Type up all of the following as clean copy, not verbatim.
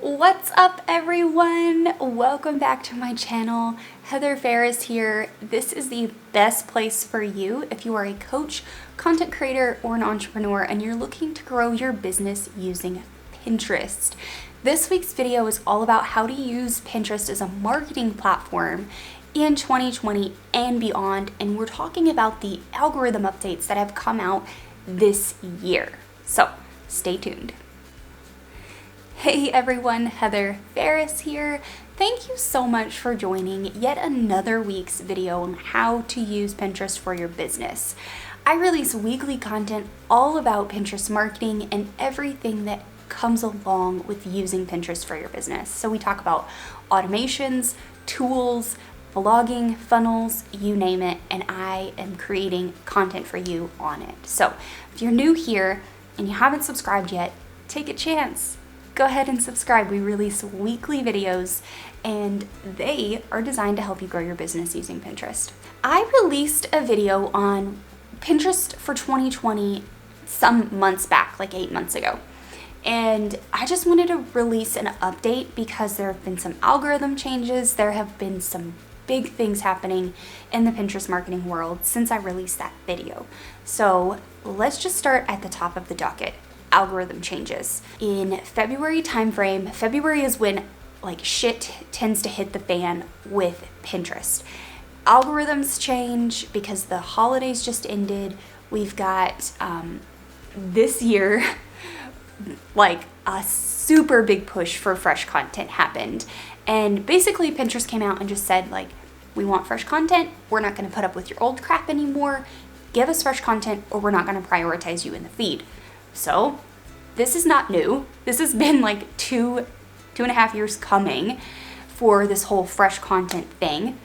What's up, everyone? Welcome back to my channel. Heather Ferris here. This is the best place for you if you are a coach, content creator, or an entrepreneur and you're looking to grow your business using Pinterest. This week's video is all about how to use Pinterest as a marketing platform in 2020 and beyond, and we're talking about the algorithm updates that have come out this year. So stay tuned. Hey everyone, Heather Ferris here. Thank you so much for joining yet another week's video on how to use Pinterest for your business. I release weekly content all about Pinterest marketing and everything that comes along with using Pinterest for your business. So we talk about automations, tools, blogging, funnels, you name it, and I am creating content for you on it. So if you're new here and you haven't subscribed yet, take a chance. Go ahead and subscribe. We release weekly videos and they are designed to help you grow your business using Pinterest. I released a video on Pinterest for 2020 some months back, like 8 months ago. And I just wanted to release an update because there have been some algorithm changes. There have been some big things happening in the Pinterest marketing world since I released that video. So let's just start at the top of the docket. Algorithm changes. In February timeframe, February is when like shit tends to hit the fan with Pinterest. Algorithms change because the holidays just ended. We've got this year like a super big push for fresh content happened. And basically Pinterest came out and just said like, we want fresh content. We're not going to put up with your old crap anymore. Give us fresh content or we're not going to prioritize you in the feed. So this is not new. This has been like two and a half years coming for this whole fresh content thing.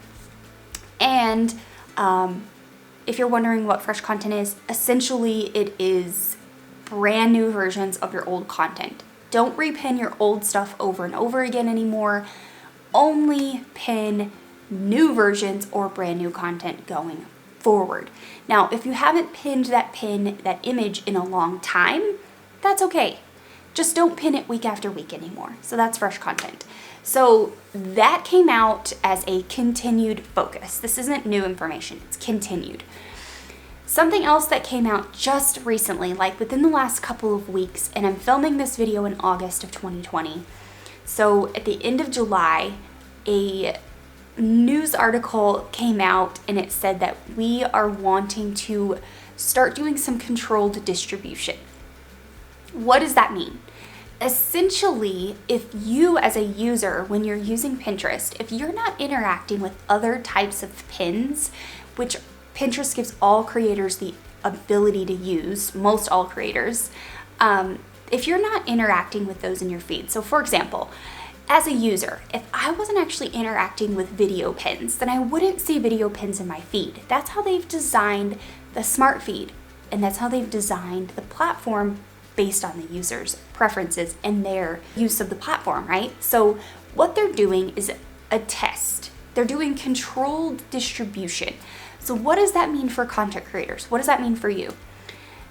And if you're wondering what fresh content is, essentially it is brand new versions of your old content. Don't repin your old stuff over and over again anymore. Only pin new versions or brand new content going forward. Now, if you haven't pinned that image in a long time, that's okay. Just don't pin it week after week anymore. So that's fresh content. So that came out as a continued focus. This isn't new information, it's continued. Something else that came out just recently, like within the last couple of weeks, and I'm filming this video in August of 2020. So at the end of July, a news article came out and it said that we are wanting to start doing some controlled distribution. What does that mean? Essentially, if you as a user, when you're using Pinterest, if you're not interacting with other types of pins, which Pinterest gives all creators the ability to use, most all creators, if you're not interacting with those in your feed. So for example, as a user, if I wasn't actually interacting with video pins, then I wouldn't see video pins in my feed. That's how they've designed the smart feed, and that's how they've designed the platform based on the user's preferences and their use of the platform, right? So what they're doing is a test. They're doing controlled distribution. So what does that mean for content creators? What does that mean for you?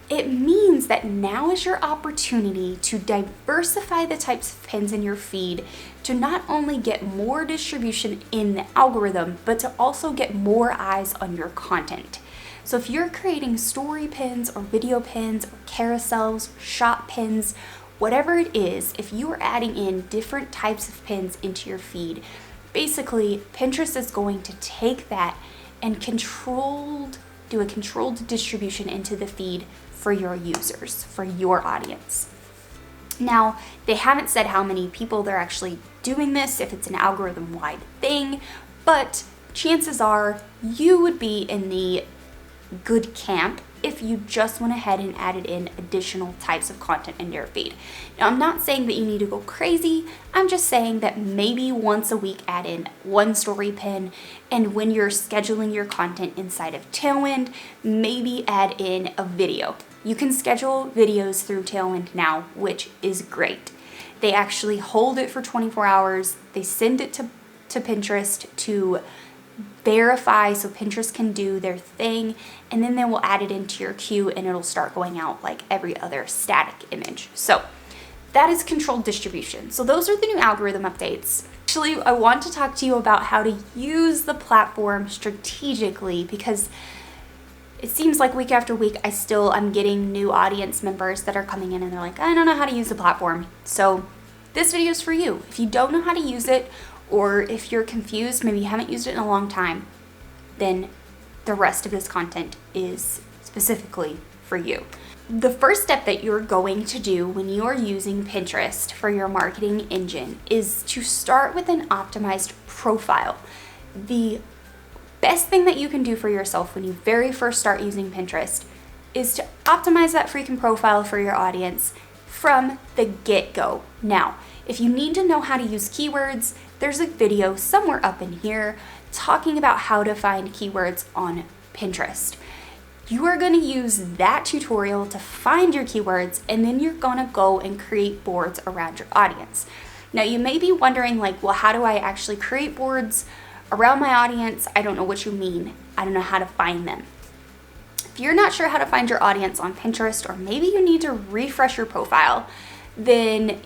It means that now is your opportunity to diversify the types of pins in your feed to not only get more distribution in the algorithm, but to also get more eyes on your content. So if you're creating story pins or video pins or carousels, shop pins, whatever it is, if you are adding in different types of pins into your feed, basically Pinterest is going to take that and do a controlled distribution into the feed for your users, for your audience. Now, they haven't said how many people they're actually doing this, if it's an algorithm-wide thing, but chances are you would be in the good camp if you just went ahead and added in additional types of content in your feed. Now, I'm not saying that you need to go crazy. I'm just saying that maybe once a week add in one story pin, and when you're scheduling your content inside of Tailwind, maybe add in a video. You can schedule videos through Tailwind now, which is great. They actually hold it for 24 hours. They send it to Pinterest to verify so Pinterest can do their thing, and then they will add it into your queue and it'll start going out like every other static image. So that is controlled distribution. So those are the new algorithm updates. Actually, I want to talk to you about how to use the platform strategically, because it seems like week after week, I'm getting new audience members that are coming in and they're like, I don't know how to use the platform. So this video is for you. If you don't know how to use it, or if you're confused, maybe you haven't used it in a long time, then the rest of this content is specifically for you. The first step that you're going to do when you are using Pinterest for your marketing engine is to start with an optimized profile. The best thing that you can do for yourself when you very first start using Pinterest is to optimize that freaking profile for your audience from the get-go. Now, if you need to know how to use keywords, there's a video somewhere up in here talking about how to find keywords on Pinterest. You are going to use that tutorial to find your keywords, and then you're going to go and create boards around your audience. Now, you may be wondering, like, well, how do I actually create boards around my audience? I don't know what you mean. I don't know how to find them. If you're not sure how to find your audience on Pinterest, or maybe you need to refresh your profile, then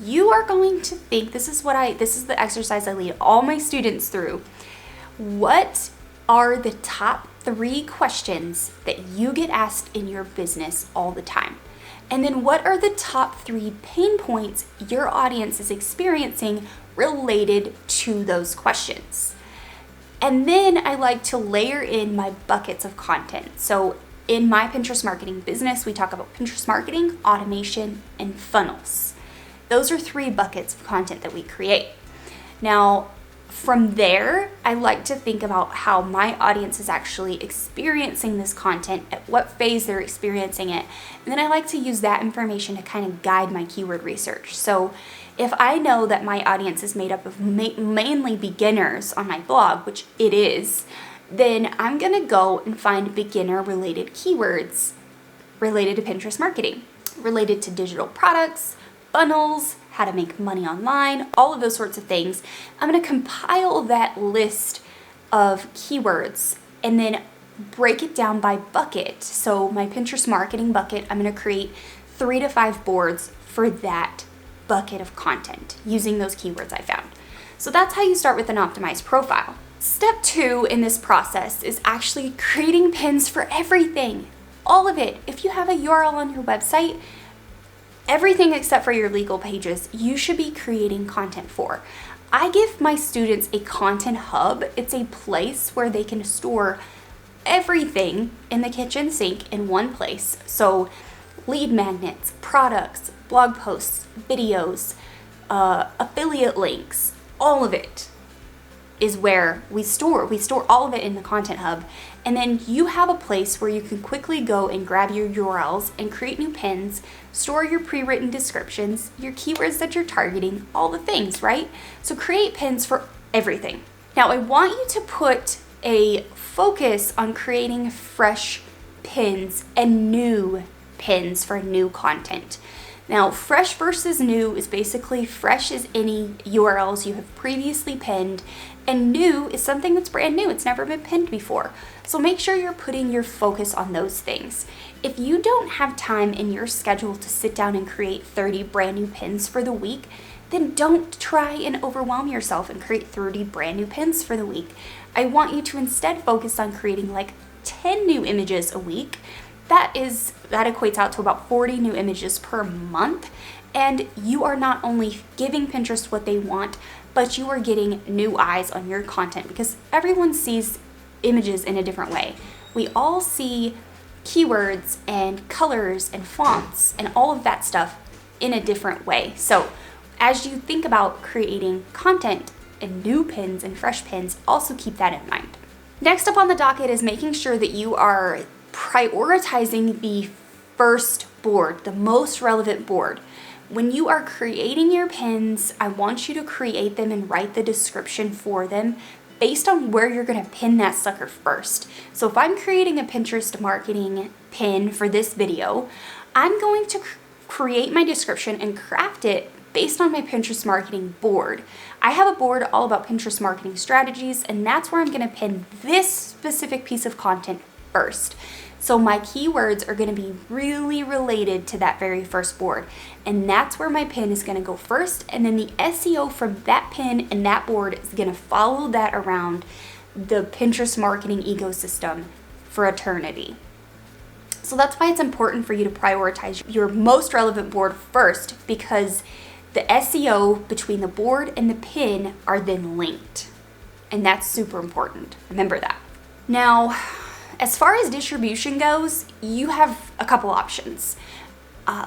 you are going to think, this is the exercise I lead all my students through. What are the top 3 questions that you get asked in your business all the time? And then what are the top 3 pain points your audience is experiencing related to those questions? And then I like to layer in my buckets of content. So in my Pinterest marketing business, we talk about Pinterest marketing, automation, and funnels. Those are 3 buckets of content that we create. Now, from there, I like to think about how my audience is actually experiencing this content, at what phase they're experiencing it. And then I like to use that information to kind of guide my keyword research. So if I know that my audience is made up of mainly beginners on my blog, which it is, then I'm going to go and find beginner-related keywords related to Pinterest marketing, related to digital products, funnels, how to make money online, all of those sorts of things. I'm going to compile that list of keywords and then break it down by bucket. So my Pinterest marketing bucket, I'm going to create 3 to 5 boards for that bucket of content using those keywords I found. So that's how you start with an optimized profile. Step 2 in this process is actually creating pins for everything, all of it. If you have a URL on your website, everything except for your legal pages, you should be creating content for. I give my students a content hub. It's a place where they can store everything in the kitchen sink in one place. So lead magnets, products, blog posts, videos, affiliate links, all of it is where we store. We store all of it in the content hub. And then you have a place where you can quickly go and grab your URLs and create new pins, store your pre-written descriptions, your keywords that you're targeting, all the things, right? So create pins for everything. Now, I want you to put a focus on creating fresh pins and new pins for new content. Now, fresh versus new is basically fresh is any URLs you have previously pinned, and new is something that's brand new. It's never been pinned before. So make sure you're putting your focus on those things. If you don't have time in your schedule to sit down and create 30 brand new pins for the week, then don't try and overwhelm yourself and create 30 brand new pins for the week. I want you to instead focus on creating like 10 new images a week. That equates out to about 40 new images per month. And you are not only giving Pinterest what they want, but you are getting new eyes on your content, because everyone sees images in a different way. We all see keywords and colors and fonts and all of that stuff in a different way. So as you think about creating content and new pins and fresh pins, also keep that in mind. Next up on the docket is making sure that you are prioritizing the first board, the most relevant board. When you are creating your pins, I want you to create them and write the description for them based on where you're going to pin that sucker first. So if I'm creating a Pinterest marketing pin for this video, I'm going to create my description and craft it based on my Pinterest marketing board. I have a board all about Pinterest marketing strategies, and that's where I'm going to pin this specific piece of content first. So my keywords are going to be really related to that very first board. And that's where my pin is going to go first. And then the SEO from that pin and that board is going to follow that around the Pinterest marketing ecosystem for eternity. So that's why it's important for you to prioritize your most relevant board first, because the SEO between the board and the pin are then linked. And that's super important. Remember that. Now, as far as distribution goes, you have a couple options.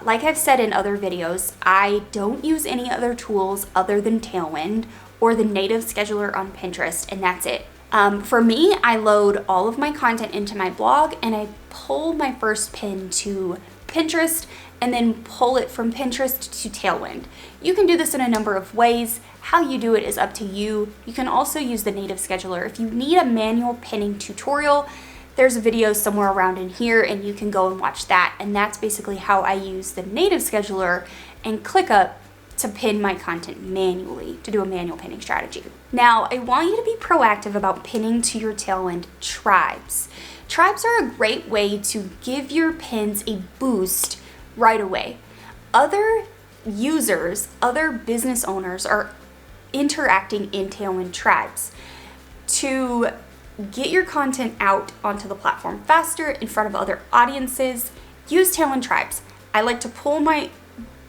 Like I've said in other videos, I don't use any other tools other than Tailwind or the native scheduler on Pinterest, and that's it. For me, I load all of my content into my blog and I pull my first pin to Pinterest and then pull it from Pinterest to Tailwind. You can do this in a number of ways. How you do it is up to you. You can also use the native scheduler. If you need a manual pinning tutorial, there's a video somewhere around in here and you can go and watch that. And that's basically how I use the native scheduler and ClickUp to pin my content manually, to do a manual pinning strategy. Now, I want you to be proactive about pinning to your Tailwind tribes. Tribes are a great way to give your pins a boost right away. Other users, other business owners are interacting in Tailwind tribes to get your content out onto the platform faster in front of other audiences. Use Tailwind tribes. I like to pull my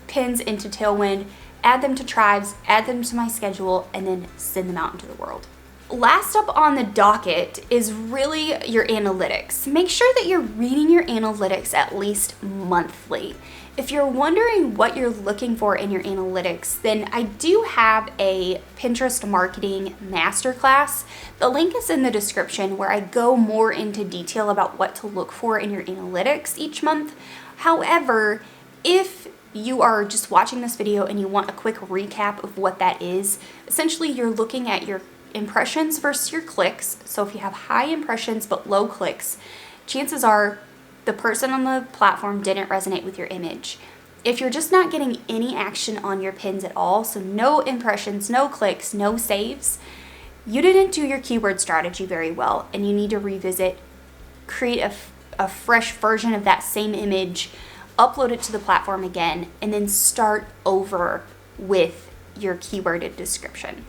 pins into Tailwind, add them to tribes, add them to my schedule, and then send them out into the world. Last up on the docket is really your analytics. Make sure that you're reading your analytics at least monthly. If you're wondering what you're looking for in your analytics, then I do have a Pinterest marketing masterclass. The link is in the description, where I go more into detail about what to look for in your analytics each month. However, if you are just watching this video and you want a quick recap of what that is, essentially you're looking at your impressions versus your clicks. So if you have high impressions but low clicks, chances are the person on the platform didn't resonate with your image. If you're just not getting any action on your pins at all, so no impressions, no clicks, no saves, you didn't do your keyword strategy very well, and you need to revisit, create a fresh version of that same image, upload it to the platform again, and then start over with your keyworded description.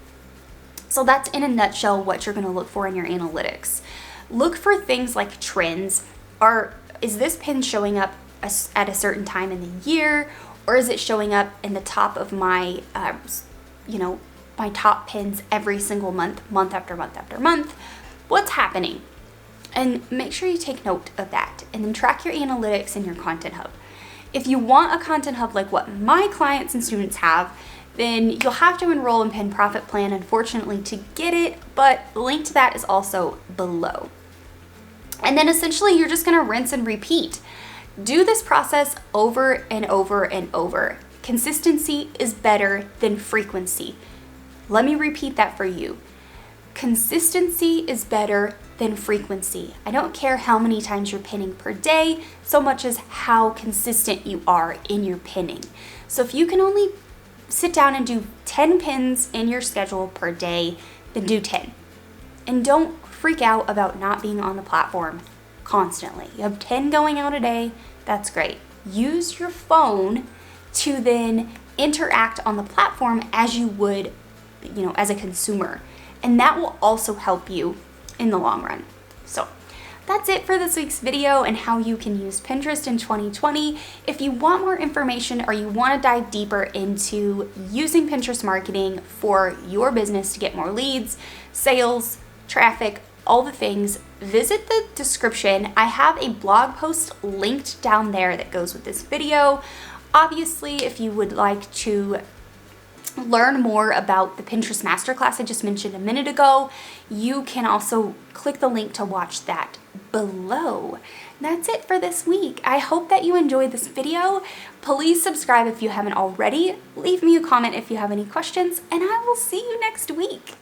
So that's in a nutshell what you're going to look for in your analytics. Look for things like trends. Is this pin showing up at a certain time in the year, or is it showing up in the top of my, my top pins every single month, month after month after month? What's happening? And make sure you take note of that, and then track your analytics in your Content Hub. If you want a Content Hub like what my clients and students have, then you'll have to enroll in Pin Profit Plan, unfortunately, to get it, but the link to that is also below. And then essentially you're just gonna rinse and repeat. Do this process over and over and over. Consistency is better than frequency. Let me repeat that for you. Consistency is better than frequency. I don't care how many times you're pinning per day, so much as how consistent you are in your pinning. So if you can only sit down and do 10 pins in your schedule per day, then do 10. And don't freak out about not being on the platform constantly. You have 10 going out a day, that's great. Use your phone to then interact on the platform as you would, as a consumer. And that will also help you in the long run. So that's it for this week's video and how you can use Pinterest in 2020. If you want more information or you want to dive deeper into using Pinterest marketing for your business to get more leads, sales, traffic, all the things, visit the description. I have a blog post linked down there that goes with this video. Obviously, if you would like to learn more about the Pinterest masterclass I just mentioned a minute ago, you can also click the link to watch that below. That's it for this week. I hope that you enjoyed this video. Please subscribe if you haven't already. Leave me a comment if you have any questions, and I will see you next week.